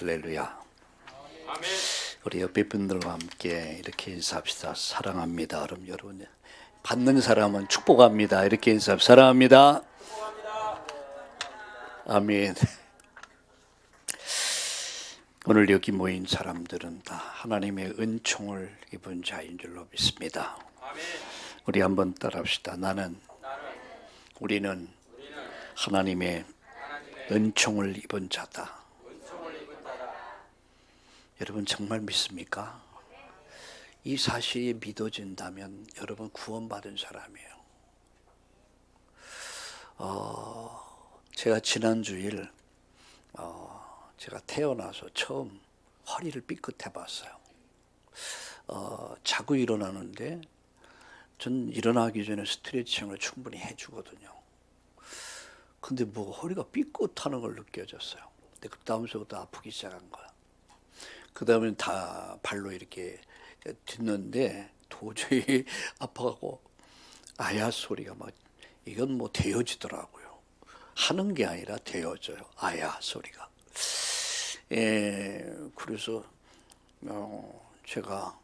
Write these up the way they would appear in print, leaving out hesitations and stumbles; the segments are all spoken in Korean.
할렐루야. 아멘. 우리 옆에 분들과 함께 이렇게 인사합시다. 사랑합니다. 그럼 여러분 받는 사람은 축복합니다. 이렇게 인사합시다. 사랑합니다. 아멘. 오늘 여기 모인 사람들은 다 하나님의 은총을 입은 자인 줄로 믿습니다. 아멘. 우리 한번 따라합시다. 우리는 하나님의 은총을 입은 자다. 여러분 정말 믿습니까? 이 사실이 믿어진다면 여러분 구원받은 사람이에요. 제가 지난주일 제가 태어나서 처음 허리를 삐끗해 봤어요. 자고 일어나는데 전 일어나기 전에 스트레칭을 충분히 해주거든요. 근데 뭐 허리가 삐끗하는 걸 느껴졌어요. 근데 그 다음서부터 아프기 시작한 거야. 그 다음엔 다 발로 이렇게 딛는데 도저히 아파가고 아야 소리가 막 이건 뭐 되어지더라고요. 하는 게 아니라 되어져요. 아야 소리가. 그래서 제가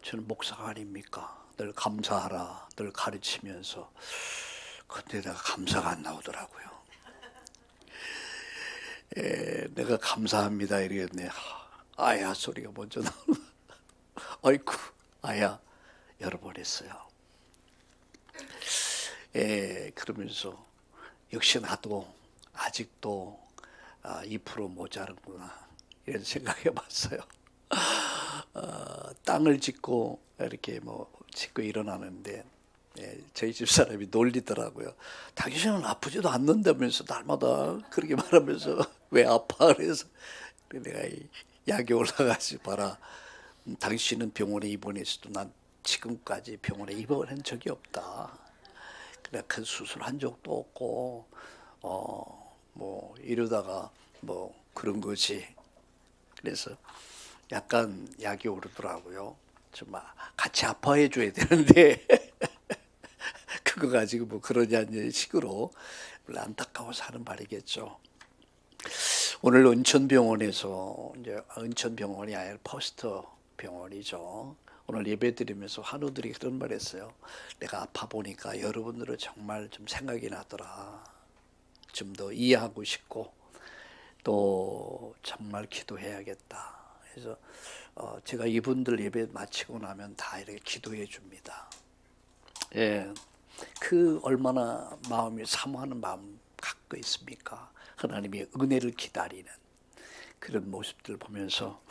저는 목사가 아닙니까? 늘 감사하라 늘 가르치면서 근데 내가 감사가 안 나오더라고요. 내가 감사합니다 이랬네. 아야 소리가 먼저 나오는. 아이쿠 아야 여러 번 했어요. 그러면서 역시 나도 아직도 2% 모자른구나 이런 생각해 봤어요. 땅을 짚고 이렇게 뭐 짚고 일어나는데 저희 집 사람이 놀리더라고요. 당신은 아프지도 않는다면서 날마다 그렇게 말하면서 왜 아파? 그래서 내가 약이 올라가지 봐라. 당신은 병원에 입원했어도 난 지금까지 병원에 입원한 적이 없다. 그냥 큰 수술한 적도 없고 뭐 이러다가 뭐 그런 거지. 그래서 약간 약이 오르더라고요. 좀 같이 아파해 줘야 되는데 그거 가지고 뭐 그러냐는 식으로 안타까워서 하는 말이겠죠. 오늘 은천병원에서 이제 은천병원이 아니라 퍼스터 병원이죠. 오늘 예배 드리면서 환우들이 그런 말 했어요. 내가 아파 보니까 여러분들은 정말 좀 생각이 나더라. 좀 더 이해하고 싶고 또 정말 기도해야겠다. 그래서 제가 이분들 예배 마치고 나면 다 이렇게 기도해 줍니다. 그 얼마나 마음이 사모하는 마음 갖고 있습니까? 하나님의 은혜를 기다리는 그런 모습들 보면서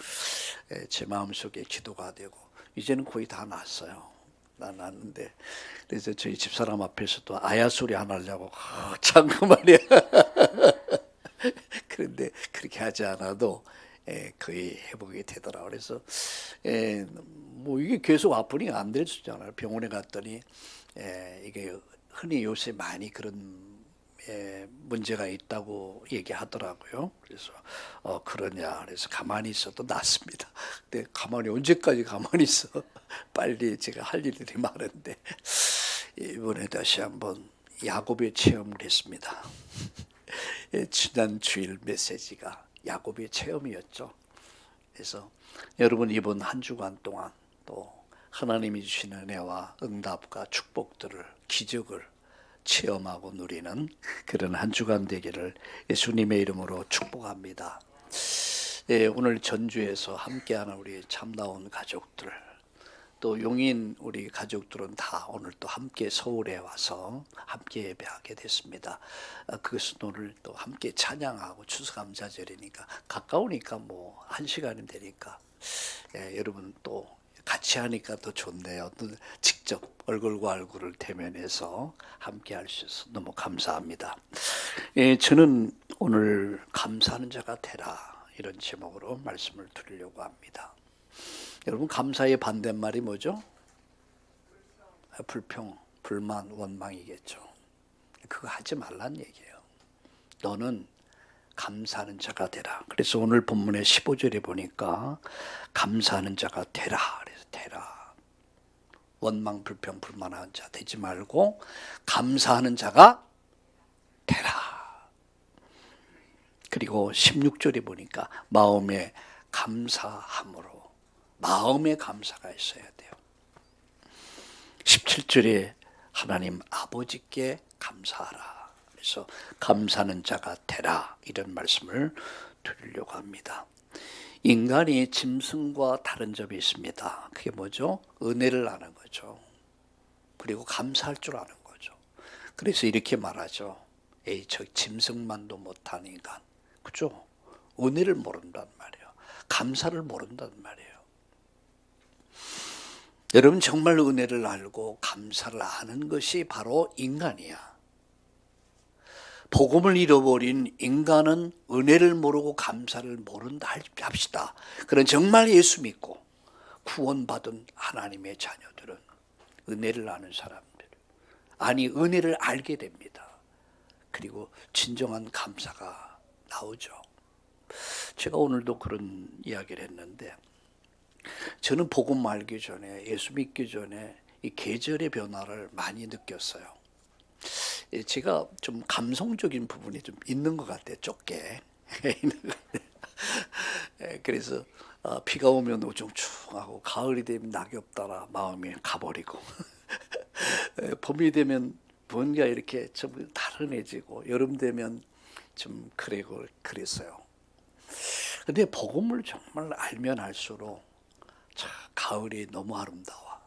제 마음속에 기도가 되고 이제는 거의 다 났어요. 났는데 그래서 저희 집사람 앞에서도 아야 소리 안 하려고 참그 말이야. 그런데 그렇게 하지 않아도 거의 회복이 되더라고요. 그래서 뭐 이게 계속 아프니 안 될 수 있잖아요. 병원에 갔더니 이게 흔히 요새 많이 그런 문제가 있다고 얘기하더라고요. 그래서 그러냐. 그래서 가만히 있어도 낫습니다. 근데 가만히 언제까지 가만히 있어? 빨리 제가 할 일들이 많은데 이번에 다시 한번 야곱의 체험을 했습니다. 지난 주일 메시지가 야곱의 체험이었죠. 그래서 여러분 이번 한 주간 동안 또 하나님이 주시는 은혜와 응답과 축복들을 기적을 체험하고 누리는 그런 한 주간 되기를 예수님의 이름으로 축복합니다. 오늘 전주에서 함께하는 우리 참다운 가족들 또 용인 우리 가족들은 다 오늘 또 함께 서울에 와서 함께 예배하게 됐습니다. 그것은 오늘 또 함께 찬양하고 추수감사절이니까 가까우니까 뭐 1시간이면 되니까 여러분 또 같이 하니까 더 좋네요. 또 직접 얼굴과 얼굴을 대면해서 함께 할 수 있어서 너무 감사합니다. 저는 오늘 감사하는 자가 되라 이런 제목으로 말씀을 드리려고 합니다. 여러분 감사의 반대말이 뭐죠? 불평, 불만, 원망이겠죠. 그거 하지 말란 얘기예요. 너는 감사하는 자가 되라. 그래서 오늘 본문의 15절에 보니까 감사하는 자가 되라. 그래서 되라. 원망, 불평, 불만하는 자 되지 말고 감사하는 자가 되라. 그리고 16절에 보니까 마음에 감사함으로, 마음에 감사가 있어야 돼요. 17절에 하나님 아버지께 감사하라. 그래서 감사하는 자가 되라, 이런 말씀을 드리려고 합니다. 인간이 짐승과 다른 점이 있습니다. 그게 뭐죠? 은혜를 아는 거죠. 그리고 감사할 줄 아는 거죠. 그래서 이렇게 말하죠. 에이, 저 짐승만도 못한 인간. 그죠? 은혜를 모른단 말이에요. 감사를 모른단 말이에요. 여러분, 정말 은혜를 알고 감사를 아는 것이 바로 인간이야. 복음을 잃어버린 인간은 은혜를 모르고 감사를 모른다 합시다. 그런 정말 예수 믿고 구원받은 하나님의 자녀들은 은혜를 아는 사람들, 아니 은혜를 알게 됩니다. 그리고 진정한 감사가 나오죠. 제가 오늘도 그런 이야기를 했는데, 저는 복음 알기 전에, 예수 믿기 전에 이 계절의 변화를 많이 느꼈어요. 제가 좀 감성적인 부분이 좀 있는 것 같아요. 좁게. 그래서 비가 오면 우중충하고, 가을이 되면 낙엽 따라 마음이 가버리고, 봄이 되면 뭔가 이렇게 좀 다른해지고, 여름 되면 좀 그랬어요. 근데 복음을 정말 알면 알수록 참 가을이 너무 아름다워.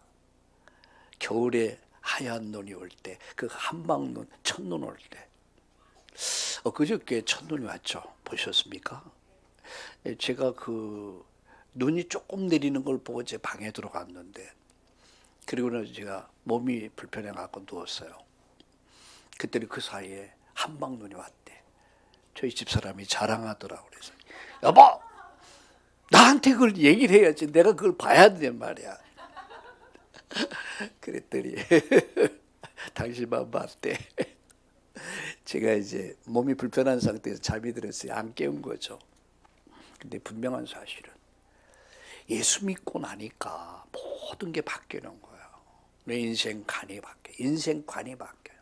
겨울에 하얀 눈이 올 때, 그 한방눈, 첫눈 올 때. 그저께 첫눈이 왔죠. 보셨습니까? 제가 그 눈이 조금 내리는 걸 보고 제 방에 들어갔는데, 그리고 나서 제가 몸이 불편해갖고 누웠어요. 그때는 그 사이에 한방눈이 왔대. 저희 집사람이 자랑하더라고. 그래서 여보, 나한테 그걸 얘기를 해야지. 내가 그걸 봐야 된단 말이야. 그랬더니 당신만 봤대. 제가 이제 몸이 불편한 상태에서 잠이 들었어요. 안 깨운 거죠. 근데 분명한 사실은 예수 믿고 나니까 모든 게 바뀌는 거예요. 내 인생관이 바뀌어요. 인생관이 바뀌어요.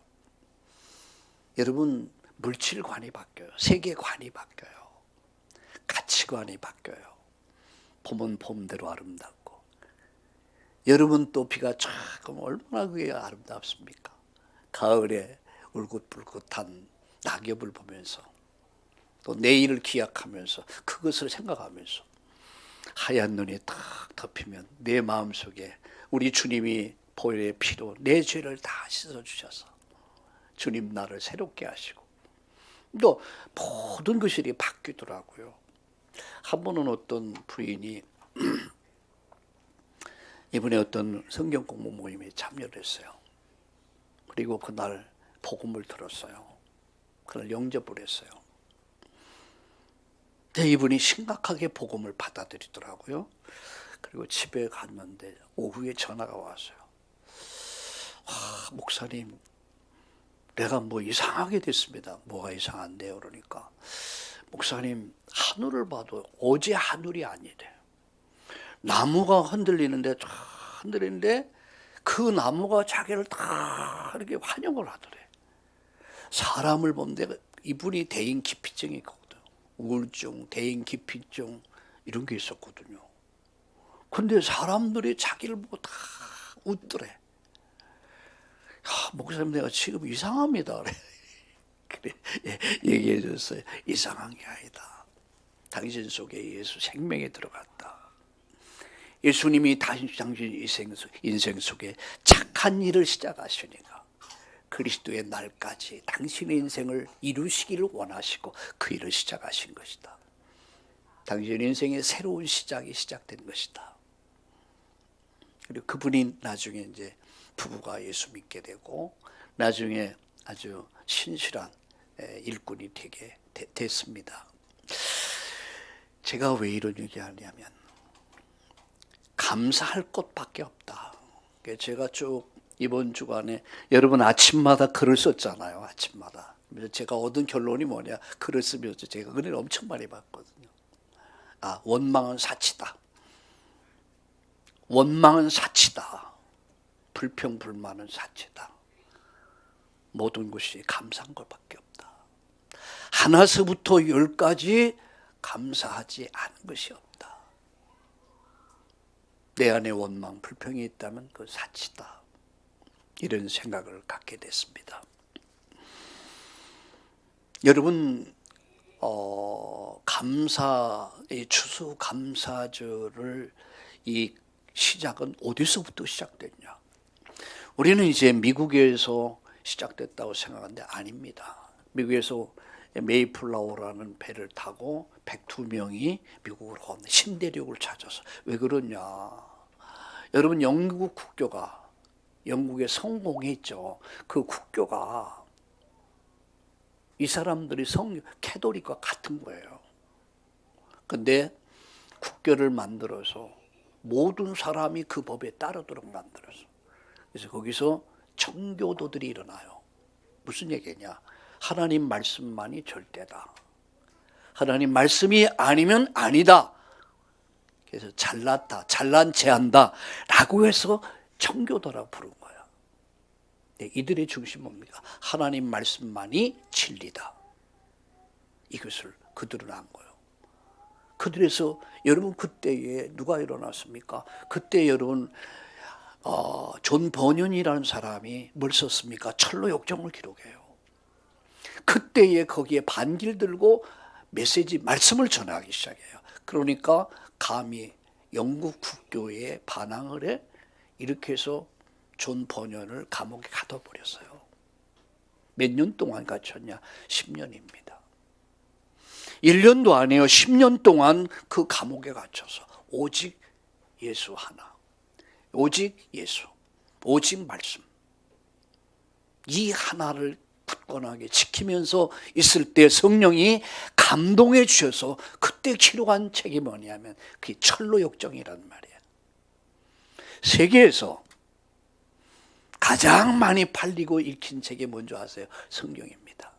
여러분, 물질관이 바뀌어요. 세계관이 바뀌어요. 가치관이 바뀌어요. 봄은 봄대로 아름답고, 여름은 또 비가 조금 얼마나 그게 아름답습니까? 가을에 울긋불긋한 낙엽을 보면서, 또 내일을 기약하면서, 그것을 생각하면서 하얀 눈이 탁 덮이면 내 마음속에 우리 주님이 보혈의 피로 내 죄를 다 씻어주셔서 주님 나를 새롭게 하시고, 또 모든 것이 바뀌더라고요. 한 번은 어떤 부인이 이번에 어떤 성경 공부 모임에 참여를 했어요. 그리고 그날 복음을 들었어요. 그날 영접을 했어요. 근데 이분이 심각하게 복음을 받아들이더라고요. 그리고 집에 갔는데 오후에 전화가 왔어요. 목사님, 내가 뭐 이상하게 됐습니다. 뭐가 이상한데요? 그러니까 목사님, 하늘을 봐도 어제 하늘이 아니래. 나무가 흔들리는데 그 나무가 자기를 다 이렇게 환영을 하더래. 사람을 보는데 이분이 대인 기피증이 있거든요. 우울증, 대인 기피증 이런 게 있었거든요. 근데 사람들이 자기를 보고 다 웃더래. 목사님, 내가 지금 이상합니다. 그래, 얘기해 줬어요. 이상한 게 아니다. 당신 속에 예수 생명이 들어갔다. 예수님이 당신 인생 속에 착한 일을 시작하시니까 그리스도의 날까지 당신의 인생을 이루시기를 원하시고 그 일을 시작하신 것이다. 당신 인생의 새로운 시작이 시작된 것이다. 그리고 그분이 나중에 이제 부부가 예수 믿게 되고, 나중에 아주 신실한 일꾼이 되게 됐습니다. 제가 왜 이런 얘기하냐면, 감사할 것밖에 없다. 제가 쭉 이번 주간에 여러분 아침마다 글을 썼잖아요. 아침마다. 그래서 제가 얻은 결론이 뭐냐, 글을 쓰면서 제가 은혜를 엄청 많이 받거든요. 원망은 사치다. 원망은 사치다. 불평불만은 사치다. 모든 것이 감사한 것밖에 없다. 하나서부터 열까지 감사하지 않은 것이 없다. 내 안에 원망, 불평이 있다면 그 사치다. 이런 생각을 갖게 됐습니다. 여러분, 감사의 추수감사절을 이 시작은 어디서부터 시작됐냐? 우리는 이제 미국에서 시작됐다고 생각하는데 아닙니다. 미국에서 메이플라워라는 배를 타고 102명이 미국으로 온 신대륙을 찾아서. 왜 그러냐? 여러분, 영국 국교가 영국에 성공했죠. 그 국교가 이 사람들이 캐톨릭과 같은 거예요. 근데 국교를 만들어서 모든 사람이 그 법에 따르도록 만들어서, 그래서 거기서 청교도들이 일어나요. 무슨 얘기냐? 하나님 말씀만이 절대다. 하나님 말씀이 아니면 아니다. 그래서 잘났다, 잘난 체한다 라고 해서 청교도라고 부른 거야. 네, 이들의 중심은 뭡니까? 하나님 말씀만이 진리다. 이것을 그들은 안 거예요. 그들에서 여러분, 그때에 누가 일어났습니까? 그때 여러분, 존 버년이라는 사람이 뭘 썼습니까? 철로 역정을 기록해요. 그때에 거기에 반기를 들고 메시지, 말씀을 전하기 시작해요. 그러니까 감히 영국 국교에 반항을 해. 이렇게 해서 존 버년을 감옥에 가둬버렸어요. 몇 년 동안 갇혔냐? 10년입니다. 1년도 안 해요. 10년 동안 그 감옥에 갇혀서 오직 예수 하나, 오직 예수, 오직 말씀, 이 하나를 굳건하게 지키면서 있을 때 성령이 감동해 주셔서 그때 기록한 책이 뭐냐면 그게 철로 역정이란 말이에요. 세계에서 가장 많이 팔리고 읽힌 책이 뭔지 아세요? 성경입니다.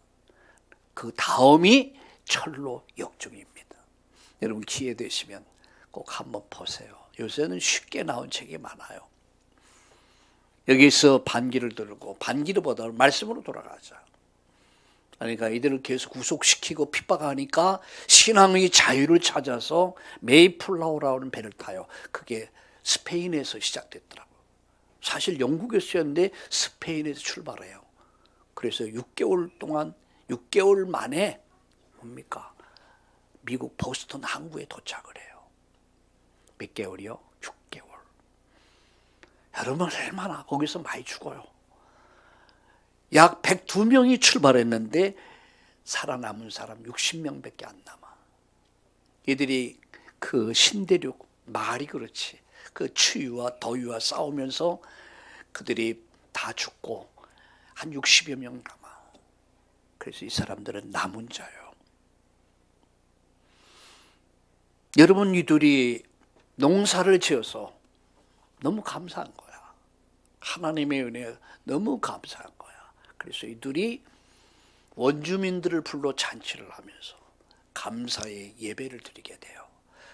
그 다음이 철로 역정입니다. 여러분, 기회 되시면 꼭 한번 보세요. 요새는 쉽게 나온 책이 많아요. 여기서 반기를 들고, 반기보다 말씀으로 돌아가자. 그러니까 이들을 계속 구속시키고 핍박하니까 신앙의 자유를 찾아서 메이플라워라는 배를 타요. 그게 스페인에서 시작됐더라고요. 사실 영국에서 시작했는데 스페인에서 출발해요. 그래서 6개월 만에 뭡니까? 미국 보스턴 항구에 도착을 해요. 몇 개월이요? 6개월. 여러분, 얼마나 거기서 많이 죽어요. 약 102명이 출발했는데 살아남은 사람 60명밖에 안 남아. 이들이 그 신대륙, 말이 그렇지, 그 추위와 더위와 싸우면서 그들이 다 죽고 한 60여 명 남아. 그래서 이 사람들은 남은 자예요. 여러분, 이들이 농사를 지어서 너무 감사한 거야. 하나님의 은혜에 너무 감사한 거야. 그래서 이들이 원주민들을 불러 잔치를 하면서 감사의 예배를 드리게 돼요.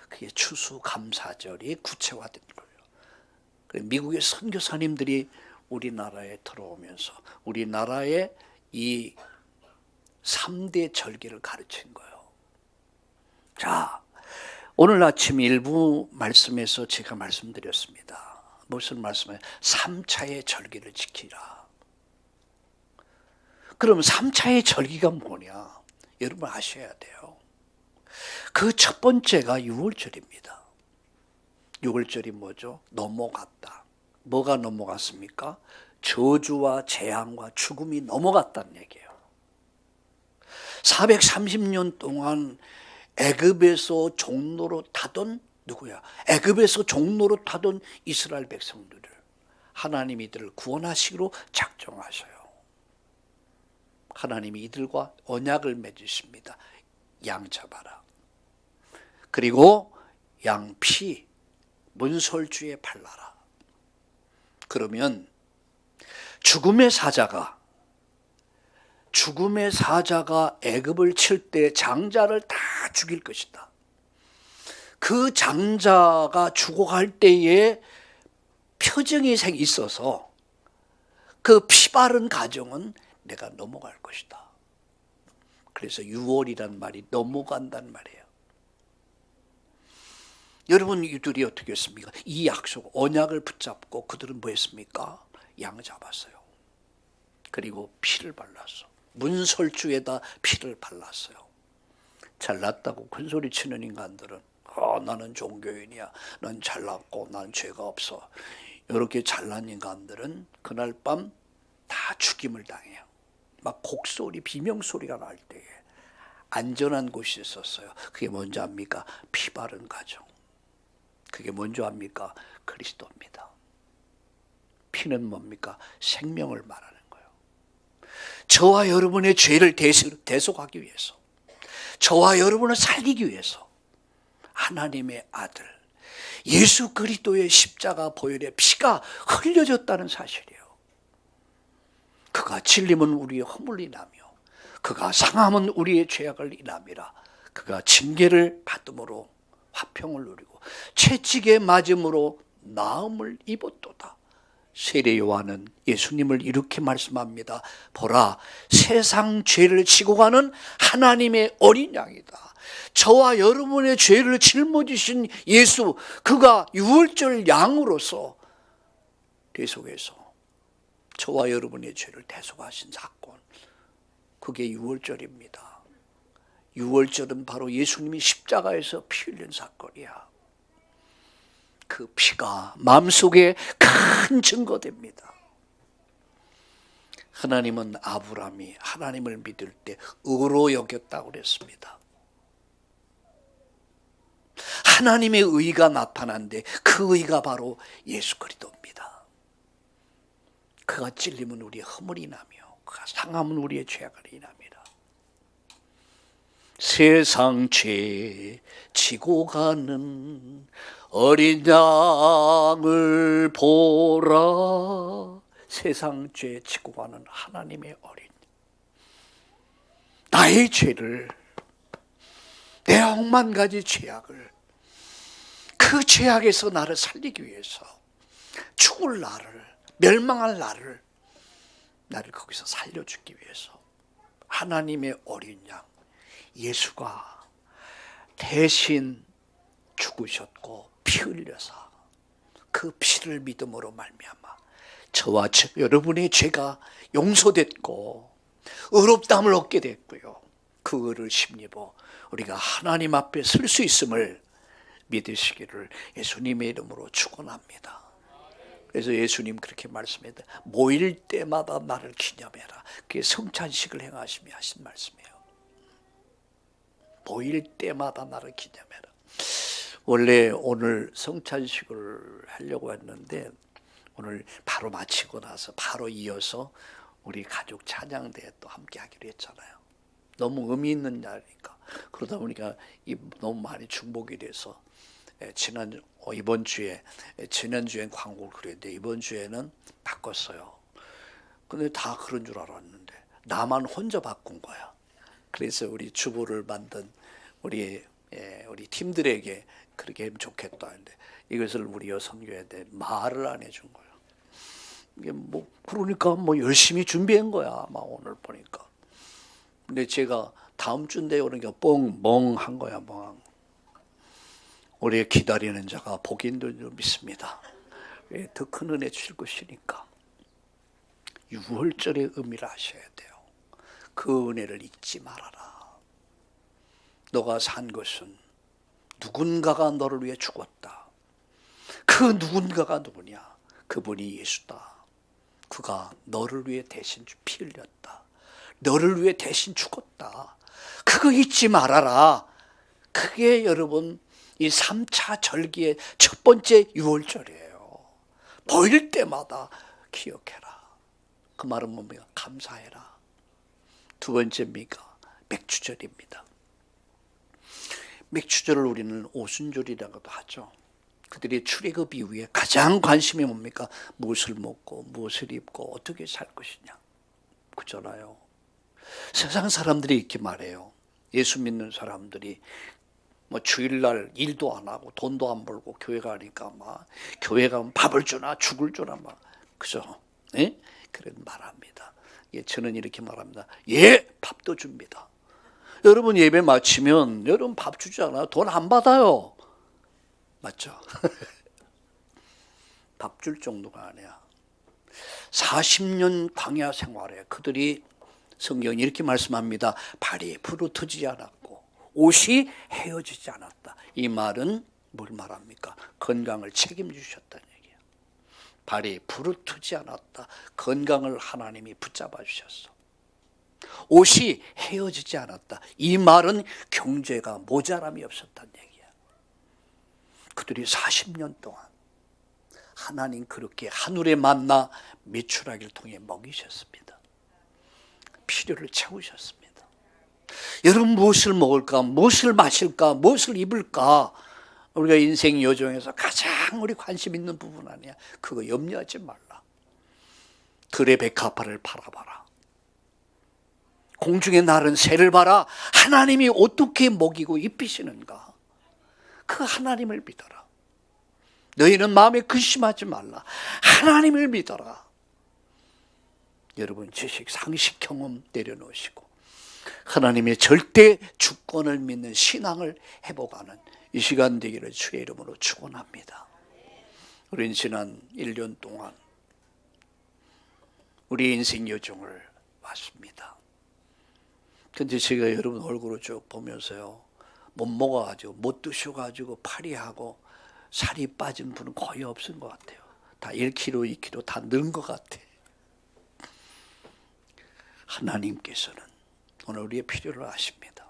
그게 추수감사절이 구체화된 거예요. 미국의 선교사님들이 우리나라에 들어오면서 우리나라의 이 3대 절기를 가르친 거예요. 자, 오늘 아침 일부 말씀에서 제가 말씀드렸습니다. 무슨 말씀이에요? 3차의 절기를 지키라. 그럼 3차의 절기가 뭐냐? 여러분 아셔야 돼요. 그 첫 번째가 6월절입니다. 6월절이 뭐죠? 넘어갔다. 뭐가 넘어갔습니까? 저주와 재앙과 죽음이 넘어갔다는 얘기예요. 430년 동안 애굽에서 종로로 타던 누구야? 애굽에서 종로로 타던 이스라엘 백성들을 하나님이 이들을 구원하시기로 작정하셔요. 하나님이 이들과 언약을 맺으십니다. 양 잡아라. 그리고 양 피 문설주에 발라라. 그러면 죽음의 사자가 애굽을 칠 때 장자를 다 죽일 것이다. 그 장자가 죽어갈 때에 표정이 있어서 그 피 바른 가정은 내가 넘어갈 것이다. 그래서 6월이란 말이 넘어간단 말이에요. 여러분, 이들이 어떻게 했습니까? 이 약속, 언약을 붙잡고 그들은 뭐 했습니까? 양 잡았어요. 그리고 피를 발랐어. 문설주에다 피를 발랐어요. 잘났다고 큰소리 치는 인간들은 나는 종교인이야, 난 잘났고 난 죄가 없어, 이렇게 잘난 인간들은 그날 밤 다 죽임을 당해요. 막 곡소리, 비명소리가 날 때에 안전한 곳이 있었어요. 그게 뭔지 압니까? 피 바른 가정. 그게 뭔지 압니까? 그리스도입니다. 피는 뭡니까? 생명을 말하는 거예요. 저와 여러분의 죄를 대속하기 위해서, 저와 여러분을 살리기 위해서 하나님의 아들 예수 그리스도의 십자가 보혈의 피가 흘려졌다는 사실이에요. 그가 찔림은 우리의 허물을 인하며 그가 상함은 우리의 죄악을 인함이라. 그가 징계를 받음으로 화평을 누리고 채찍에 맞음으로 나음을 입었도다. 세례 요한은 예수님을 이렇게 말씀합니다. 보라, 세상 죄를 지고 가는 하나님의 어린 양이다. 저와 여러분의 죄를 짊어지신 예수, 그가 유월절 양으로서 대속해서 저와 여러분의 죄를 대속하신 사건, 그게 유월절입니다. 유월절은 바로 예수님이 십자가에서 피 흘린 사건이야. 그 피가 마음속에 큰 증거됩니다. 하나님은 아브라함이 하나님을 믿을 때 의로 여겼다고 그랬습니다. 하나님의 의가 나타난데 그 의가 바로 예수 그리스도입니다. 그가 찔림은 우리의 허물이 인하며 그가 상함은 우리의 죄악을 인함이라. 세상 죄 지고 가는 어린 양을 보라. 세상 죄 지고 가는 하나님의 어린, 나의 죄를, 내 억만 가지 죄악을, 그 죄악에서 나를 살리기 위해서 죽을 나를, 멸망할 나를 거기서 살려주기 위해서 하나님의 어린 양 예수가 대신 죽으셨고 피 흘려서 그 피를 믿음으로 말미암아 저와 여러분의 죄가 용서됐고 의롭다함을 얻게 됐고요. 그 의를 힘입어 우리가 하나님 앞에 설 수 있음을 믿으시기를 예수님의 이름으로 축원합니다. 그래서 예수님 그렇게 말씀했다. 모일 때마다 나를 기념해라. 그게 성찬식을 행하시며 하신 말씀이에요. 모일 때마다 나를 기념해라. 원래 오늘 성찬식을 하려고 했는데 오늘 바로 마치고 나서 바로 이어서 우리 가족 찬양대에 또 함께 하기로 했잖아요. 너무 의미 있는 날이니까. 그러다 보니까 너무 많이 중복이 돼서 이번 주에, 지난주엔 광고를 그렸는데 이번 주에는 바꿨어요. 근데 다 그런 줄 알았는데 나만 혼자 바꾼 거야. 그래서 우리 주보를 만든 우리 팀들에게 그렇게 하면 좋겠다 했는데 이것을 우리 여성교회에 말을 안 해준 거예요. 이게 그러니까 열심히 준비한 거야. 오늘 보니까. 근데 제가 다음 주인데 그러니까 멍한 거야. 멍. 오래 기다리는 자가 복이 있는 줄 믿습니다. 더 큰 은혜 주실 것이니까 유월절의 의미를 아셔야 돼요. 그 은혜를 잊지 말아라. 너가 산 것은 누군가가 너를 위해 죽었다. 그 누군가가 누구냐? 그분이 예수다. 그가 너를 위해 대신 피 흘렸다. 너를 위해 대신 죽었다. 그거 잊지 말아라. 그게 여러분 이 3차 절기의 첫 번째 유월절이에요. 보일 때마다 기억해라. 그 말은 뭡니까? 감사해라. 두 번째입니까? 맥주절입니다. 맥주절을 우리는 오순절이라고도 하죠. 그들이 출애굽 이후에 가장 관심이 뭡니까? 무엇을 먹고 무엇을 입고 어떻게 살 것이냐. 그잖아요. 세상 사람들이 이렇게 말해요. 예수 믿는 사람들이 주일날 일도 안 하고 돈도 안 벌고 교회 가니까 교회 가면 밥을 주나 죽을 주나 그죠? 예? 그런 말합니다. 저는 이렇게 말합니다. 예, 밥도 줍니다. 여러분 예배 마치면 여러분 밥 주잖아. 돈 안 받아요. 맞죠? 밥 줄 정도가 아니야. 40년 광야 생활에 그들이 성경이 이렇게 말씀합니다. 발이 부르트지 않았고 옷이 헤어지지 않았다. 이 말은 뭘 말합니까? 건강을 책임주셨다는 얘기야. 발이 부르트지 않았다. 건강을 하나님이 붙잡아 주셨어. 옷이 헤어지지 않았다. 이 말은 경제가 모자람이 없었다는 얘기야. 그들이 40년 동안 하나님 그렇게 하늘에 만나 메추라기를 통해 먹이셨습니다. 필요를 채우셨습니다. 여러분 무엇을 먹을까? 무엇을 마실까? 무엇을 입을까? 우리가 인생 여정에서 가장 우리 관심 있는 부분 아니야. 그거 염려하지 말라. 들의 백합화를 바라봐라. 공중에 나른 새를 봐라. 하나님이 어떻게 먹이고 입히시는가? 그 하나님을 믿어라. 너희는 마음에 근심하지 말라. 하나님을 믿어라. 여러분 지식, 상식, 경험 내려놓으시고 하나님의 절대 주권을 믿는 신앙을 회복하는 이 시간 되기를 주의 이름으로 축원합니다. 우리는 지난 1년 동안 우리 인생 여정을 왔습니다. 근데 제가 여러분 얼굴을 쭉 보면서요, 못 먹어가지고 못 드셔가지고 파리하고 살이 빠진 분은 거의 없은 것 같아요. 다 1kg, 2kg 다 는 것 같아. 하나님께서는 오늘 우리의 필요를 아십니다.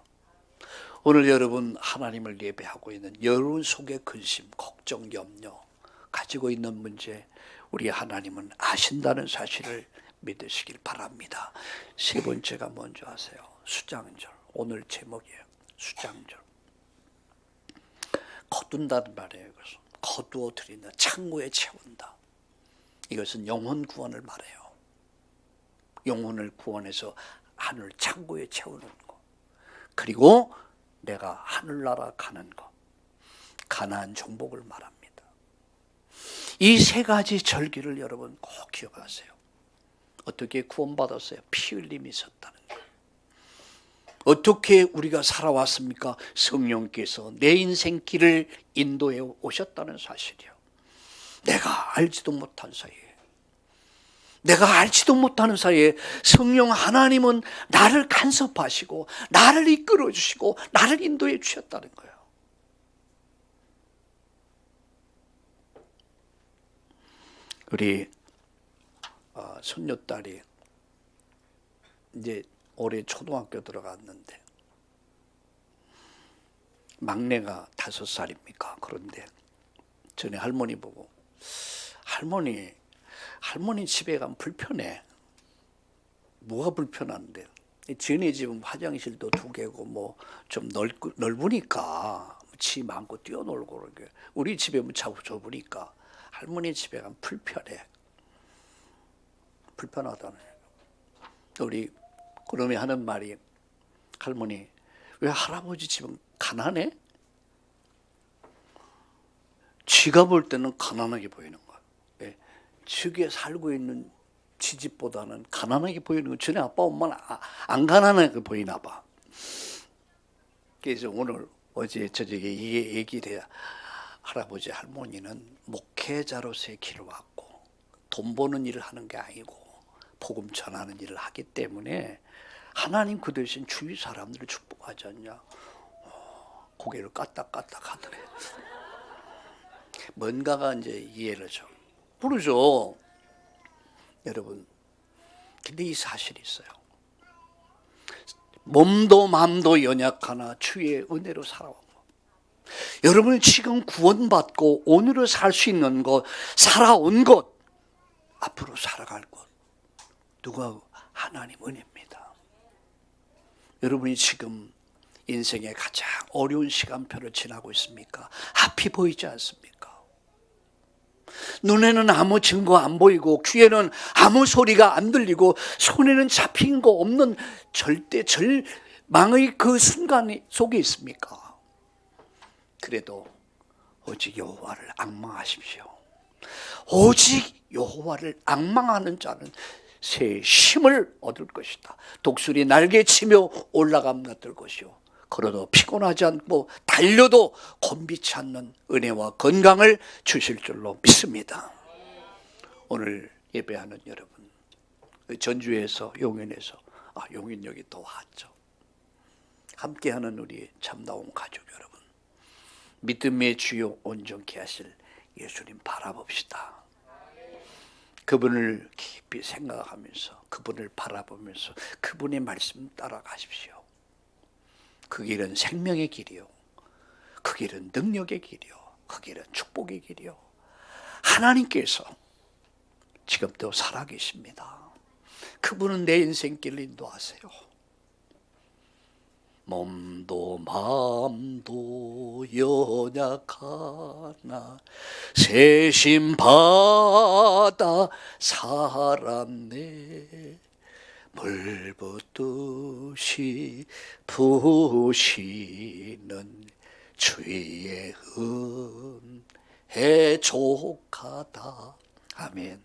오늘 여러분 하나님을 예배하고 있는 여러분 속의 근심, 걱정, 염려 가지고 있는 문제 우리 하나님은 아신다는 사실을 믿으시길 바랍니다. 세 번째가 뭔지 아세요? 수장절. 오늘 제목이에요. 수장절. 거둔다는 말이에요. 그래서 거두어 드린다. 창고에 채운다. 이것은 영혼 구원을 말해요. 영혼을 구원해서 하늘 창고에 채우는 것. 그리고 내가 하늘나라 가는 것. 가나안 정복을 말합니다. 이 세 가지 절기를 여러분 꼭 기억하세요. 어떻게 구원받았어요? 피 흘림이 있었다는 것. 어떻게 우리가 살아왔습니까? 성령께서 내 인생 길을 인도해 오셨다는 사실이요. 내가 알지도 못한 사이에 성령 하나님은 나를 간섭하시고 나를 이끌어 주시고 나를 인도해 주셨다는 거예요. 우리 손녀딸이 이제 올해 초등학교 들어갔는데 막내가 5살입니까? 그런데 전에 할머니 보고 할머니 집에 가면 불편해. 뭐가 불편한데? 지은이 집은 화장실도 2개고 뭐 좀 넓으니까 치 많고 뛰어놀고 그러게. 우리 집에 좁으니까 할머니 집에 가면 불편해. 불편하다는 얘기예요. 우리 그놈이 하는 말이, 할머니 왜 할아버지 집은 가난해? 지가 볼 때는 가난하게 보이는 거야. 왜? 지게 살고 있는 지집보다는 가난하게 보이는 거. 전에 아빠 엄마는 안 가난하게 보이나 봐. 그래서 오늘 어제 저녁에 이게 얘기를 해야, 할아버지 할머니는 목회자로서의 길을 왔고 돈 버는 일을 하는 게 아니고 복음 전하는 일을 하기 때문에 하나님 그 대신 주위 사람들을 축복하지 않냐. 고개를 까딱까딱 하더래. 뭔가가 이제 이해를 좀 부르죠. 여러분, 근데 이 사실이 있어요. 몸도 마음도 연약하나 주의 은혜로 살아온 것. 여러분 지금 구원받고 오늘을 살 수 있는 것, 살아온 것, 앞으로 살아갈 것, 누가? 하나님 은혜입니다. 여러분이 지금 인생의 가장 어려운 시간표를 지나고 있습니까? 앞이 보이지 않습니까? 눈에는 아무 증거 안 보이고 귀에는 아무 소리가 안 들리고 손에는 잡힌 거 없는 절대 절망의 그 순간 속에 있습니까? 그래도 오직 여호와를 앙망하십시오. 오직 여호와를 앙망하는 자는 새 힘을 얻을 것이다. 독수리 날개치며 올라감 같을 것이요 걸어도 피곤하지 않고 달려도 곤비치 않는 은혜와 건강을 주실 줄로 믿습니다. 오늘 예배하는 여러분, 전주에서 용인에서 용인 여기 또 왔죠. 함께하는 우리 참다운 가족 여러분, 믿음의 주요 온전케 하실 예수님 바라봅시다. 그분을 깊이 생각하면서 그분을 바라보면서 그분의 말씀 따라가십시오. 그 길은 생명의 길이요, 그 길은 능력의 길이요, 그 길은 축복의 길이요. 하나님께서 지금도 살아계십니다. 그분은 내 인생길을 인도하세요. 몸도 마음도 연약하나 세심 받아 살았네. 물붓듯이 부으시는 주의 은혜 족하다. 아멘.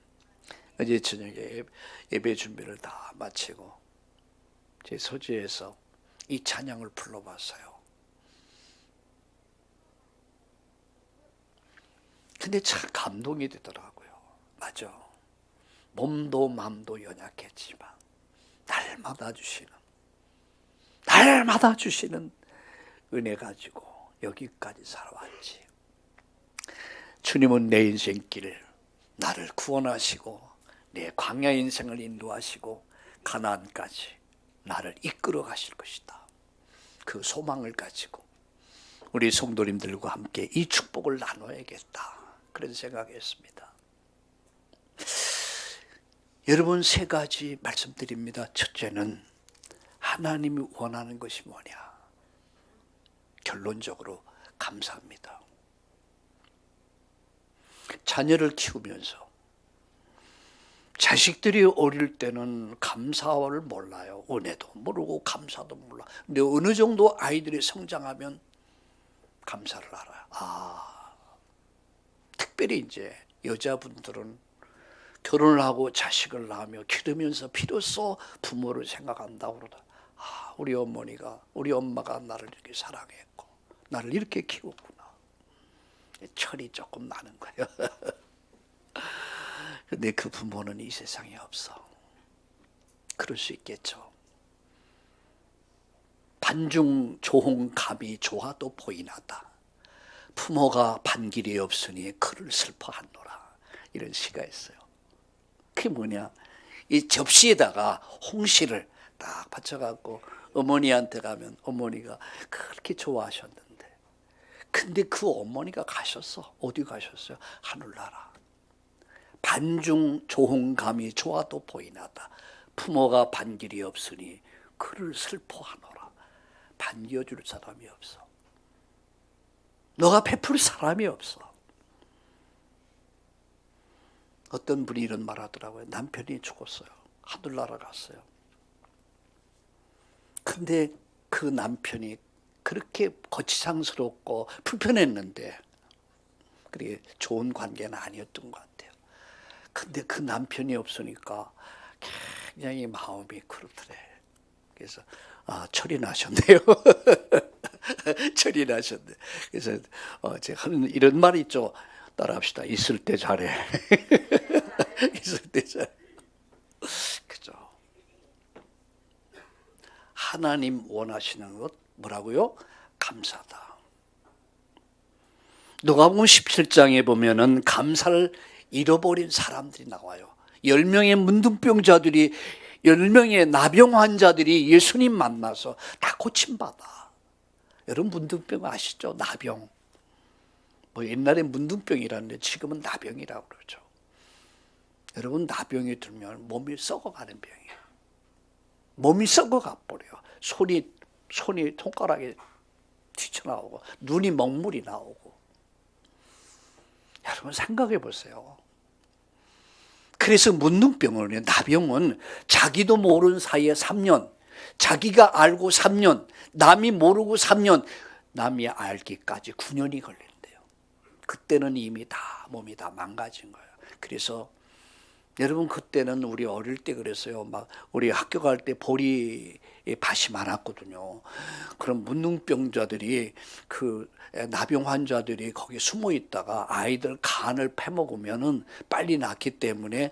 어제 저녁에 예배 준비를 다 마치고 제 소지에서 이 찬양을 불러봤어요. 근데 참 감동이 되더라고요. 맞아. 몸도 마음도 연약했지만 날마다 주시는 은혜 가지고 여기까지 살아왔지. 주님은 내 인생길 나를 구원하시고 내 광야 인생을 인도하시고 가나안까지 나를 이끌어 가실 것이다. 그 소망을 가지고 우리 성도님들과 함께 이 축복을 나눠야겠다, 그런 생각했습니다. 여러분, 세 가지 말씀드립니다. 첫째는 하나님이 원하는 것이 뭐냐? 결론적으로 감사합니다. 자녀를 키우면서 자식들이 어릴 때는 감사를 몰라요. 은혜도 모르고 감사도 몰라. 근데 어느 정도 아이들이 성장하면 감사를 알아요. 특별히 이제 여자분들은 결혼을 하고 자식을 낳으며 기르면서 비로소 부모를 생각한다고 그러다. 우리 어머니가, 우리 엄마가 나를 이렇게 사랑했고 나를 이렇게 키웠구나. 철이 조금 나는 거예요. 근데 그 부모는 이 세상에 없어. 그럴 수 있겠죠. 반중 조홍 감이 조화도 보이나다. 부모가 반길이 없으니 그를 슬퍼하노라. 이런 시가 있어요. 그게 뭐냐? 이 접시에다가 홍시를 딱 받쳐갖고 어머니한테 가면 어머니가 그렇게 좋아하셨는데, 근데 그 어머니가 가셨어. 어디 가셨어요? 하늘나라. 반중 조홍감이 좋아도 보이나다. 부모가 반길이 없으니 그를 슬퍼하노라. 반겨줄 사람이 없어. 너가 베풀 사람이 없어. 어떤 분이 이런 말 하더라고요. 남편이 죽었어요. 하늘나라 갔어요. 근데 그 남편이 그렇게 거치장스럽고 불편했는데 그게 좋은 관계는 아니었던 것 같아요. 근데 그 남편이 없으니까 굉장히 마음이 그렇더래. 그래서 철이 나셨네요. 철이 나셨네. 그래서 제가 하는 이런 말이 있죠. 따라합시다. 있을 때 잘해. 있을 때 잘해. 그죠? 하나님 원하시는 것 뭐라고요? 감사다. 누가복음 17장에 보면은 감사를 잃어버린 사람들이 나와요. 10명의 문둥병자들이, 10명의 나병 환자들이 예수님 만나서 다 고침받아. 여러분 문둥병 아시죠? 나병. 옛날에 문둥병이라는데 지금은 나병이라고 그러죠. 여러분, 나병이 들면 몸이 썩어가는 병이에요. 몸이 썩어가 버려요. 손이 손가락에 튀쳐나오고 눈이 먹물이 나오고. 여러분 생각해 보세요. 그래서 문둥병은, 나병은 자기도 모르는 사이에 3년, 자기가 알고 3년, 남이 모르고 3년, 남이 알기까지 9년이 걸린대요. 그때는 이미 다 몸이 다 망가진 거예요. 그래서 여러분 그때는 우리 어릴 때 그랬어요. 막 우리 학교 갈 때 보리 밭이 많았거든요. 그럼 문둥병자들이 그 나병 환자들이 거기 숨어 있다가 아이들 간을 패먹으면은 빨리 낫기 때문에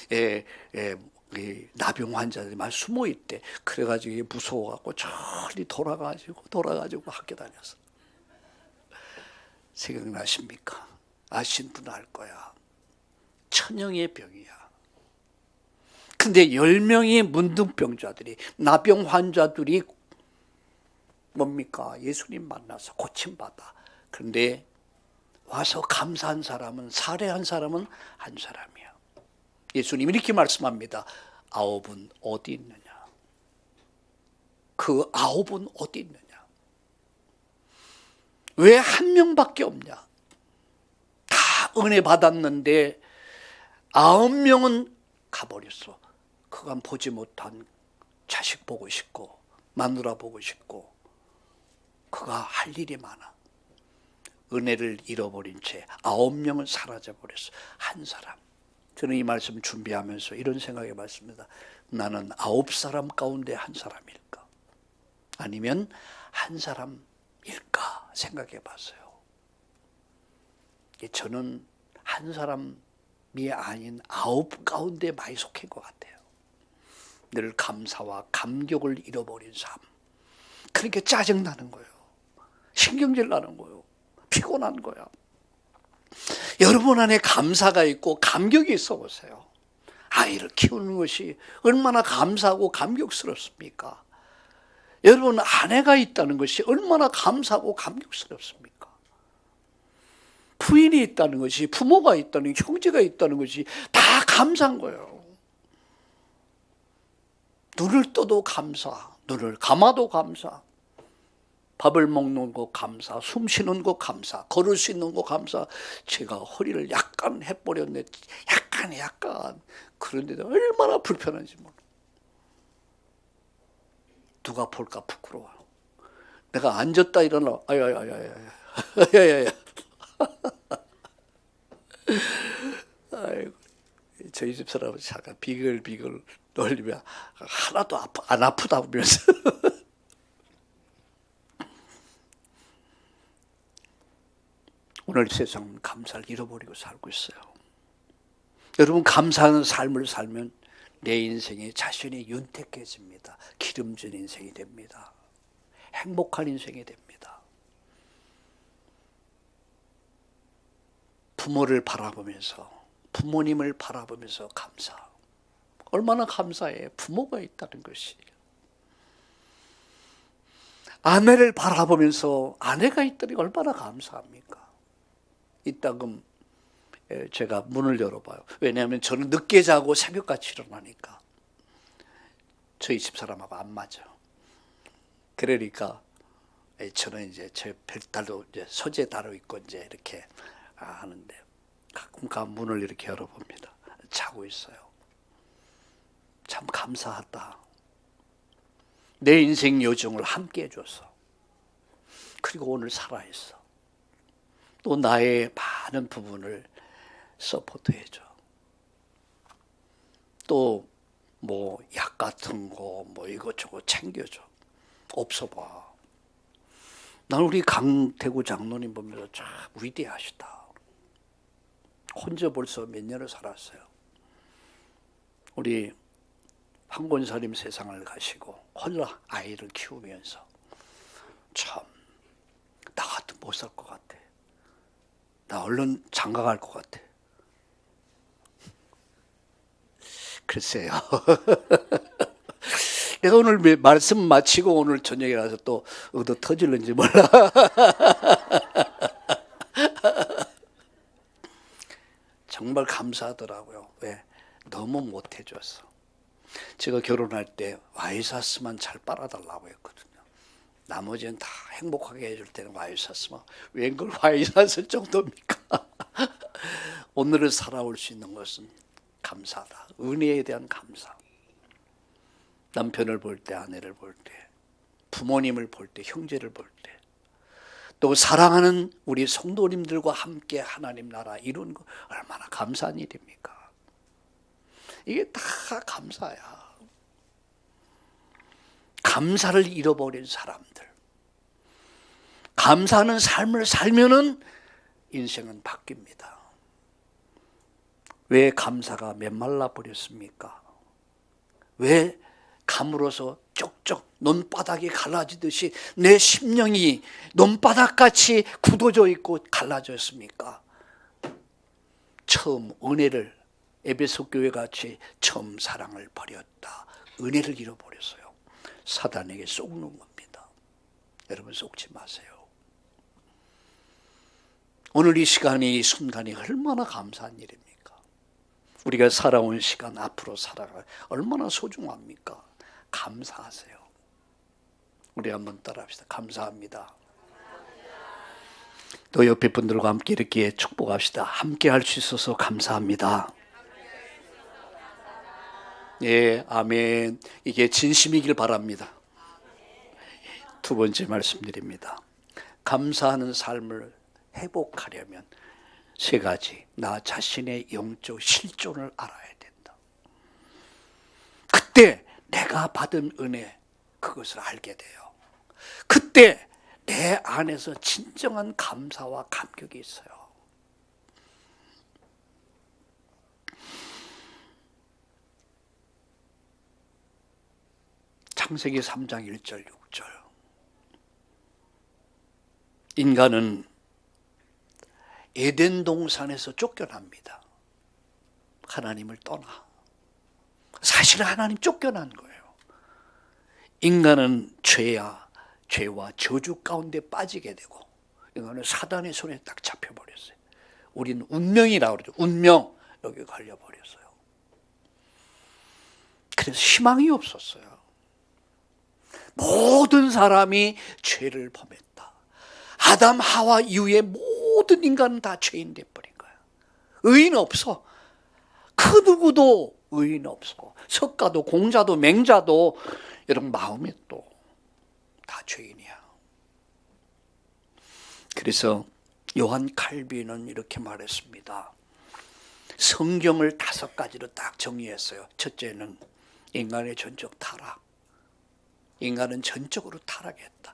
이 나병 환자들이 막 숨어 있대. 그래가지고 무서워갖고 저리 돌아가지고 학교 다녔어. 생각나십니까? 아신 분 알 거야. 천형의 병이야. 근데 10명의 문둥병자들이, 나병 환자들이 뭡니까? 예수님 만나서 고침받아. 그런데 와서 감사한 사람은, 살해한 사람은 한 사람이야. 예수님 이렇게 말씀합니다. 9은 어디 있느냐? 그 9은 어디 있느냐? 왜 한 명밖에 없냐? 다 은혜 받았는데 9명은 가버렸어. 그간 보지 못한 자식 보고 싶고 마누라 보고 싶고 그가 할 일이 많아. 은혜를 잃어버린 채 9명은 사라져버렸어. 한 사람. 저는 이 말씀 준비하면서 이런 생각해 봤습니다. 나는 9사람 가운데 한 사람일까? 아니면 한 사람일까? 생각해 봤어요. 저는 한 사람이 아닌 9 가운데 많이 속한 것 같아요. 늘 감사와 감격을 잃어버린 삶. 그러니까 짜증나는 거예요. 신경질 나는 거예요. 피곤한 거야. 여러분 안에 감사가 있고 감격이 있어 보세요. 아이를 키우는 것이 얼마나 감사하고 감격스럽습니까? 여러분 아내가 있다는 것이 얼마나 감사하고 감격스럽습니까? 부인이 있다는 것이, 부모가 있다는, 형제가 있다는 것이 다 감사한 거예요. 눈을 떠도 감사, 눈을 감아도 감사, 밥을 먹는 거 감사, 숨 쉬는 거 감사, 걸을 수 있는 거 감사. 제가 허리를 약간 해버렸네. 약간. 그런데도 얼마나 불편한지 몰라. 누가 볼까 부끄러워. 내가 앉았다 일어나. 아야야야야. 아이고, 저희 집 사람은 잠깐 비글비글 놀리면 하나도 안 아프다 보면서. 오늘 세상은 감사를 잃어버리고 살고 있어요. 여러분 감사하는 삶을 살면 내 인생이 자신이 윤택해집니다. 기름진 인생이 됩니다. 행복한 인생이 됩니다. 부모를 바라보면서, 부모님을 바라보면서 감사. 얼마나 감사해. 부모가 있다는 것이. 아내를 바라보면서 아내가 있다니 얼마나 감사합니까? 이따금 제가 문을 열어봐요. 왜냐하면 저는 늦게 자고 새벽같이 일어나니까 저희 집사람하고 안 맞아. 그러니까 저는 이제 제 별따로 이제 서재 따로 있고 이제 이렇게 하는데 가끔 문을 이렇게 열어봅니다. 자고 있어요. 참 감사하다. 내 인생 여정을 함께 해줘서. 그리고 오늘 살아있어. 또 나의 많은 부분을 서포트해줘. 또 뭐 약 같은 거 뭐 이것저것 챙겨줘. 없어 봐. 난 우리 강태구 장로님 보면서 참 위대하시다. 혼자 벌써 몇 년을 살았어요. 우리 황권사님 세상을 가시고 홀라 아이를 키우면서 참 나 같으면 못 살 것 같아. 나 얼른 장가갈 것 같아. 글쎄요. 내가 오늘 말씀 마치고 오늘 저녁에 가서 또 얻어 터질는지 몰라. 정말 감사하더라고요. 왜? 너무 못해줘서. 제가 결혼할 때 와이사스만 잘 빨아달라고 했거든요. 나머지는 다 행복하게 해줄 때는 와이사스만. 웬걸 와이사스 정도입니까? 오늘을 살아올 수 있는 것은 감사다. 은혜에 대한 감사. 남편을 볼 때, 아내를 볼 때, 부모님을 볼 때, 형제를 볼 때, 또 사랑하는 우리 성도님들과 함께 하나님 나라 이룬 거 얼마나 감사한 일입니까? 이게 다 감사야. 감사를 잃어버린 사람들, 감사하는 삶을 살면은 인생은 바뀝니다. 왜 감사가 메말라 버렸습니까? 왜 감으로서 쪽쪽 논바닥이 갈라지듯이 내 심령이 논바닥같이 굳어져 있고 갈라졌습니까? 처음 은혜를, 에베소 교회같이 처음 사랑을 버렸다. 은혜를 잃어버렸어요. 사단에게 속는 겁니다. 여러분 속지 마세요. 오늘 이 시간이, 이 순간이 얼마나 감사한 일입니까? 우리가 살아온 시간, 앞으로 살아갈 얼마나 소중합니까? 감사하세요. 우리 한번 따라합시다. 감사합니다. 또 옆에 분들과 함께 이렇게 축복합시다. 함께 할 수 있어서 감사합니다. 예, 아멘. 이게 진심이길 바랍니다. 두 번째 말씀드립니다. 감사하는 삶을 회복하려면 세 가지. 나 자신의 영적 실존을 알아야 된다. 그때 내가 받은 은혜, 그것을 알게 돼요. 그때 내 안에서 진정한 감사와 감격이 있어요. 창세기 3장 1절 6절. 인간은 에덴 동산에서 쫓겨납니다. 하나님을 떠나. 사실은 하나님 쫓겨난 거예요. 인간은 죄와 저주 가운데 빠지게 되고, 인간은 사단의 손에 딱 잡혀버렸어요. 우리는 운명이라고 그러죠. 운명. 여기 걸려버렸어요. 그래서 희망이 없었어요. 모든 사람이 죄를 범했다. 아담 하와 이후에 모든 인간은 다 죄인 돼버린 거야. 의인 없어. 그 누구도 의인 없어. 석가도 공자도 맹자도 여러분 마음이 또 다 죄인이야. 그래서 요한 칼빈은 이렇게 말했습니다. 성경을 5가지로 딱 정리했어요. 첫째는 인간의 전적 타락. 인간은 전적으로 타락했다.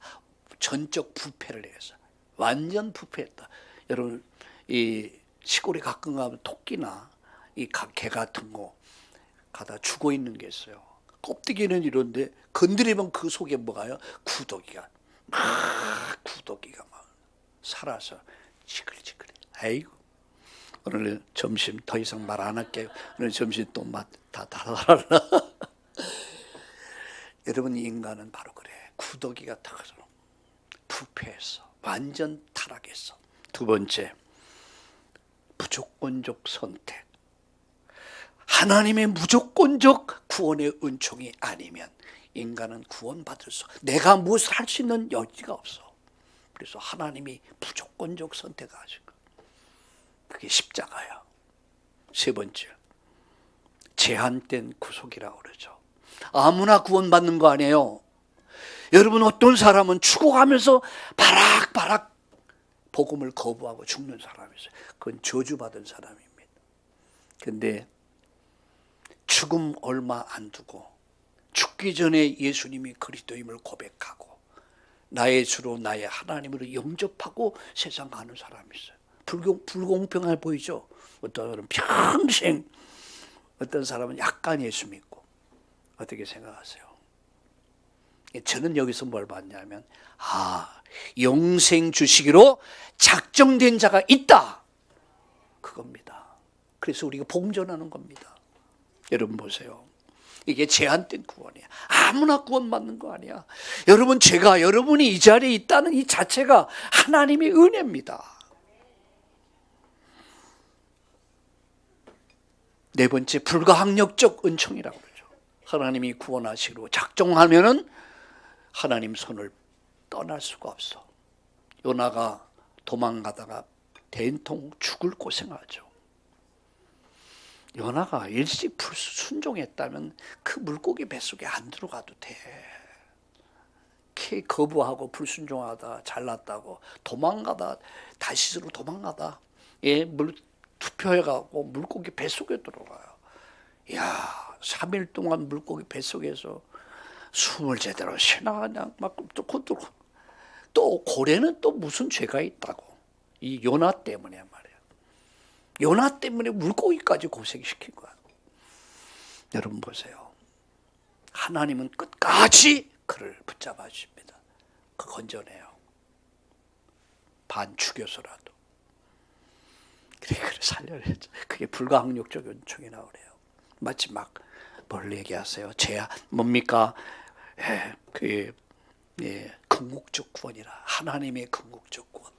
전적 부패를 해서 완전 부패했다. 여러분 이 시골에 가끔 가면 토끼나 이 개 같은 거 가다 죽어 있는 게 있어요. 껍데기는 이런데 건드리면 그 속에 뭐가요? 구더기가 막 살아서 지글지글해. 아이고, 오늘 점심 더 이상 말 안 할게요. 오늘 점심 또 맛 다 달아라. 여러분 인간은 바로 그래. 구더기가 타서 부패했어. 완전 타락했어. 두 번째, 무조건적 선택. 하나님의 무조건적 구원의 은총이 아니면 인간은 구원받을 수, 내가 무엇을 할 수 있는 여지가 없어. 그래서 하나님이 무조건적 선택하신 거. 그게 십자가야. 세 번째, 제한된 구속이라고 그러죠. 아무나 구원받는 거 아니에요. 여러분 어떤 사람은 죽어가면서 바락바락 복음을 거부하고 죽는 사람이 있어요. 그건 저주받은 사람입니다. 근데 죽음 얼마 안 두고 죽기 전에 예수님이 그리스도임을 고백하고 나의 주로 나의 하나님으로 영접하고 세상 가는 사람이 있어요. 불공평해 보이죠? 어떤 사람은 평생, 어떤 사람은 약간 예수 믿고. 어떻게 생각하세요? 저는 여기서 뭘 봤냐면 영생 주시기로 작정된 자가 있다, 그겁니다. 그래서 우리가 봉전하는 겁니다. 여러분 보세요. 이게 제한된 구원이야. 아무나 구원받는 거 아니야. 여러분, 제가 여러분이 이 자리에 있다는 이 자체가 하나님의 은혜입니다. 네 번째, 불가항력적 은총이라고 그러죠. 하나님이 구원하시기로 작정하면은 하나님 손을 떠날 수가 없어. 요나가 도망가다가 된통 죽을 고생하죠. 요나가 일찍 순종했다면 그 물고기 뱃속에 안 들어가도 돼. 거부하고 불순종하다 잘났다고 도망가다 다시스로 도망가다 투표해가고 물고기 뱃속에 들어가요. 야, 3일 동안 물고기 뱃속에서 숨을 제대로 쉬나 그냥 막 또 고래는 또 무슨 죄가 있다고. 이 요나 때문에 말이에요. 요나 때문에 물고기까지 고생시킨 거야. 여러분 보세요. 하나님은 끝까지 그를 붙잡아 주십니다. 그 건져내요. 반 죽여서라도. 그래 살려내죠. 그게 불가항력적 은총이 나오래요. 마치 막 뭘 얘기하세요? 죄야 뭡니까? 궁극적 구원이라. 하나님의 궁극적 구원.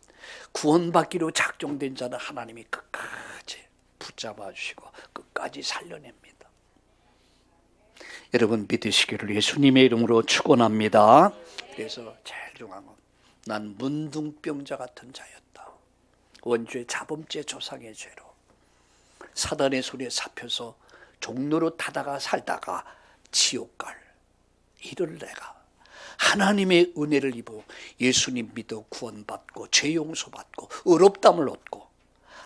구원받기로 작정된 자는 하나님이 끝까지 붙잡아 주시고 끝까지 살려냅니다. 여러분 믿으시기를 예수님의 이름으로 축원합니다. 그래서 제일 중요한 건 난 문둥병자 같은 자였다. 원죄 자범죄 조상의 죄로 사단의 손에 잡혀서 종로로 타다가 살다가 지옥 갈 이를 내가 하나님의 은혜를 입어 예수님 믿어 구원받고 죄 용서받고 의롭담을 얻고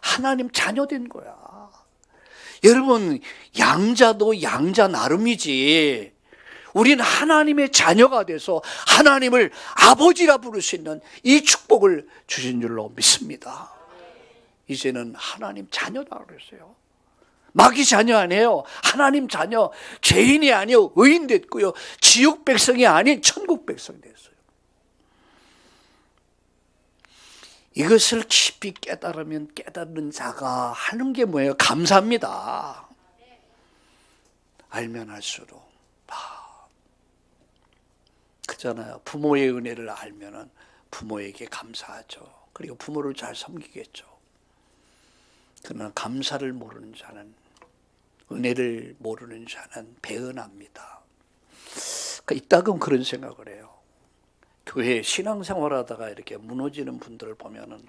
하나님 자녀된 거야. 여러분 양자도 양자 나름이지. 우리는 하나님의 자녀가 돼서 하나님을 아버지라 부를 수 있는 이 축복을 주신 줄로 믿습니다. 이제는 하나님 자녀다 그랬어요. 마귀 자녀 아니에요. 하나님 자녀. 죄인이 아니요 의인 됐고요. 지옥 백성이 아닌 천국 백성이 됐어요. 이것을 깊이 깨달으면 깨닫는 자가 하는 게 뭐예요? 감사합니다. 알면 알수록 그잖아요. 부모의 은혜를 알면은 부모에게 감사하죠. 그리고 부모를 잘 섬기겠죠. 그러나 감사를 모르는 자는, 은혜를 모르는 자는 배은합니다. 이따금 그런 생각을 해요. 교회 신앙생활하다가 이렇게 무너지는 분들을 보면은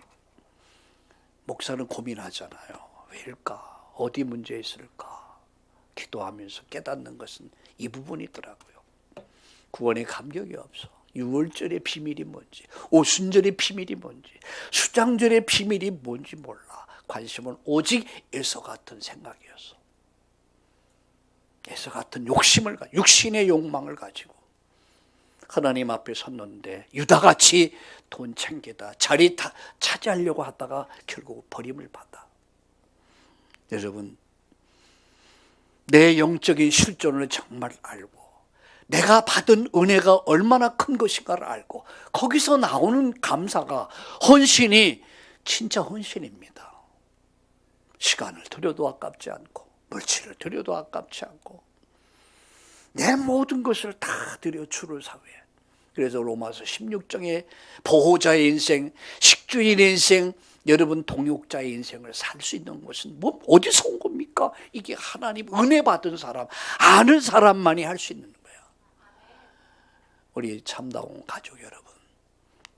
목사는 고민하잖아요. 왜일까? 어디 문제 있을까? 기도하면서 깨닫는 것은 이 부분이더라고요. 구원의 감격이 없어. 유월절의 비밀이 뭔지, 오순절의 비밀이 뭔지, 수장절의 비밀이 뭔지 몰라. 관심은 오직 에서 같은 생각이었어. 에서 같은 욕심을, 육신의 욕망을 가지고 하나님 앞에 섰는데 유다같이 돈 챙기다 자리 차지하려고 하다가 결국 버림을 받아. 여러분, 내 영적인 실존을 정말 알고 내가 받은 은혜가 얼마나 큰 것인가를 알고 거기서 나오는 감사가, 헌신이 진짜 헌신입니다. 시간을 들여도 아깝지 않고 물질을 들여도 아깝지 않고 내 모든 것을 다 들여 주를 사위해. 그래서 로마서 16장에 보호자의 인생, 식주인의 인생, 여러분 동역자의 인생을 살 수 있는 것은 뭐 어디서 온 겁니까? 이게 하나님 은혜 받은 사람, 아는 사람만이 할 수 있는 거예요. 우리 참다운 가족 여러분,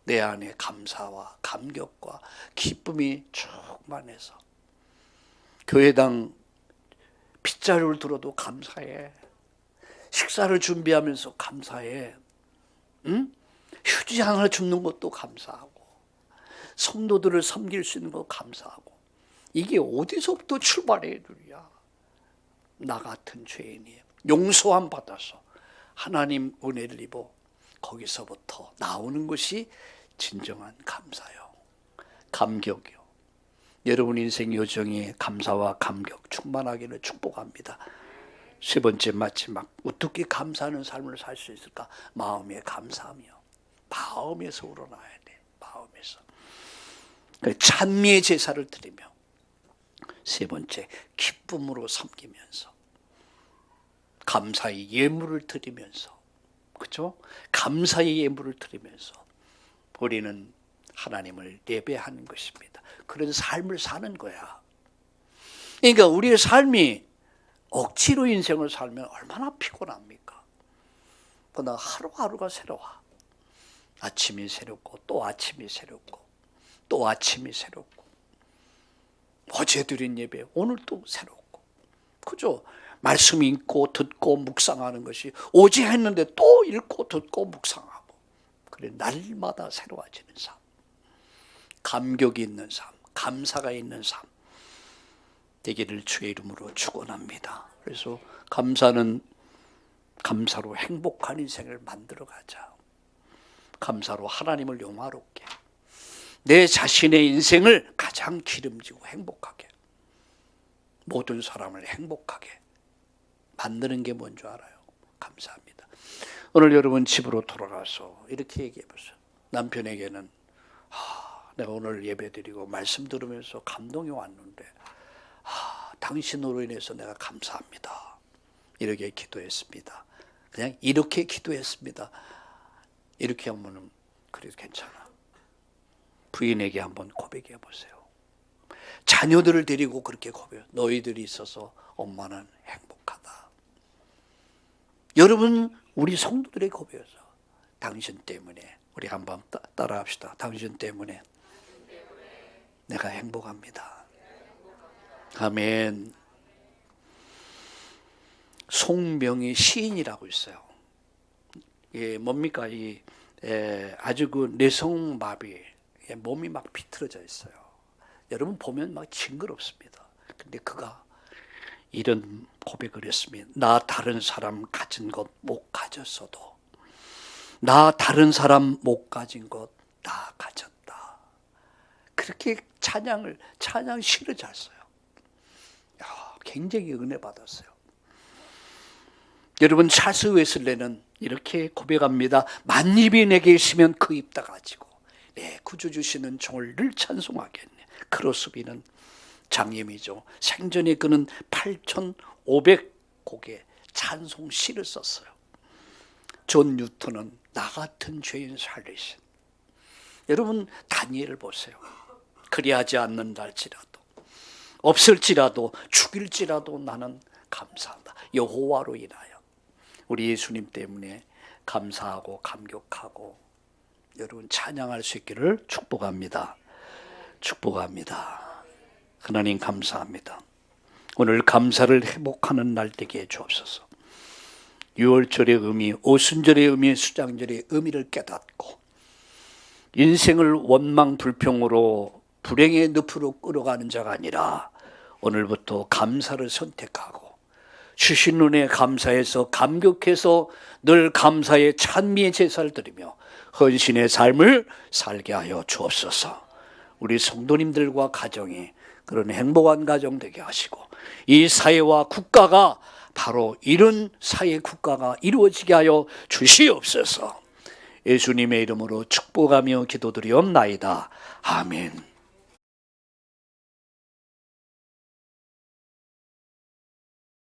내 안에 감사와 감격과 기쁨이 충만해서 교회당 빗자루를 들어도 감사해. 식사를 준비하면서 감사해. 응? 휴지 하나 줍는 것도 감사하고 성도들을 섬길 수 있는 거 감사하고. 이게 어디서부터 출발해야 되냐? 나 같은 죄인이 용서함 받아서 하나님 은혜를 입어 거기서부터 나오는 것이 진정한 감사요, 감격이요. 여러분 인생 요정이 감사와 감격 충만하기를 축복합니다. 세 번째, 마지막, 어떻게 감사하는 삶을 살 수 있을까? 마음의 감사하며, 마음에서 우러나야 돼. 마음에서 찬미의 제사를 드리며, 세 번째, 기쁨으로 섬기면서, 감사의 예물을 드리면서, 그렇죠? 감사의 예물을 드리면서 우리는 하나님을 예배하는 것입니다. 그런 삶을 사는 거야. 그러니까 우리의 삶이 억지로 인생을 살면 얼마나 피곤합니까? 그러나 하루하루가 새로워. 아침이 새롭고 또 아침이 새롭고 또 아침이 새롭고, 어제 드린 예배 오늘 또 새롭고, 그죠? 말씀 읽고 듣고 묵상하는 것이 어제 했는데 또 읽고 듣고 묵상하고, 그래 날마다 새로워지는 삶, 감격이 있는 삶, 감사가 있는 삶. 되기를 주의 이름으로 축원합니다. 그래서 감사는 감사로 행복한 인생을 만들어가자. 감사로 하나님을 영화롭게, 내 자신의 인생을 가장 기름지고 행복하게, 모든 사람을 행복하게 만드는 게 뭔 줄 알아요? 감사합니다. 오늘 여러분 집으로 돌아가서 이렇게 얘기해 보세요. 남편에게는 내가 오늘 예배드리고 말씀 들으면서 감동이 왔는데 당신으로 인해서 내가 감사합니다. 이렇게 기도했습니다. 그냥 이렇게 기도했습니다. 이렇게 하면 그래도 괜찮아. 부인에게 한번 고백해 보세요. 자녀들을 데리고 그렇게 고백해요. 너희들이 있어서 엄마는 행복하다. 여러분, 우리 성도들의 고백에서 당신 때문에, 우리 한번 따라합시다. 당신 때문에 내가 행복합니다. 아멘. 송명희 시인이라고 있어요. 예, 뭡니까? 아주 그 내성마비, 몸이 막 비틀어져 있어요. 여러분 보면 막 징그럽습니다. 근데 그가 이런 고백을 했습니다. 나 다른 사람 가진 것 못 가졌어도, 나 다른 사람 못 가진 것 나 가졌다. 그렇게 찬양 시를 잘 써요. 굉장히 은혜 받았어요. 여러분, 찰스 웨슬레는 이렇게 고백합니다. 만입이 내게 있으면 그 입 다 가지고 내 구주 주시는 종을 늘 찬송하겠네. 크로스비는 장님이죠. 생전에 그는 8,500곡의 찬송 시를 썼어요. 존 뉴턴은 나 같은 죄인 살리신. 여러분, 다니엘을 보세요. 그리하지 않는달지라도, 없을지라도, 죽일지라도 나는 감사한다. 여호와로 인하여. 우리 예수님 때문에 감사하고 감격하고 여러분 찬양할 수 있기를 축복합니다. 축복합니다. 하나님 감사합니다. 오늘 감사를 회복하는 날 되게 해주옵소서. 6월절의 의미, 오순절의 의미, 수장절의 의미를 깨닫고 인생을 원망 불평으로 불행의 늪으로 끌어가는 자가 아니라 오늘부터 감사를 선택하고 주신 은혜에 감사해서 감격해서 늘 감사의 찬미의 제사를 드리며 헌신의 삶을 살게 하여 주옵소서. 우리 성도님들과 가정이 그런 행복한 가정 되게 하시고 이 사회와 국가가 바로 이런 사회 국가가 이루어지게 하여 주시옵소서. 예수님의 이름으로 축복하며 기도드리옵나이다. 아멘.